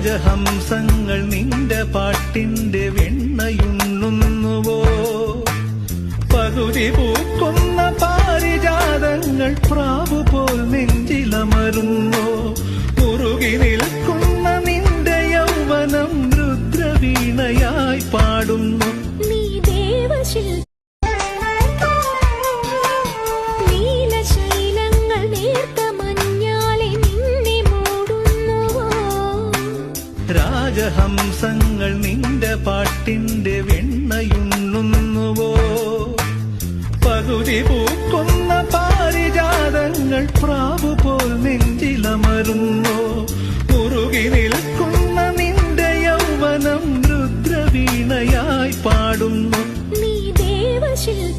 രാജഹംസങ്ങൾ നിന്റെ പാട്ടിന്റെ വെണ്ണയുണ്ണുന്നുവോ? പകുതി പൂക്കുന്ന പാരിജാതങ്ങൾ പ്രാവുപോൽ നെഞ്ചിലമരുന്നോ? മുറുകി നിൽക്കുന്ന നിന്റെ യൗവനം രുദ്രവീണയായി പാടുന്നു. നീ ദേവശിൽ രാജഹംസങ്ങൾ നിന്റെ പാട്ടിന്റെ വെണ്ണയുണ്ണുന്നുവോ? പകുതി പൂക്കുന്ന പാരിജാതങ്ങൾ പ്രാവുപോൽ നെഞ്ചിലമരുന്നോ? മുറുകി നിൽക്കുന്ന നിന്റെ യൗവനം രുദ്രവീണയായി പാടുന്നു. നീ ദേവശിൽ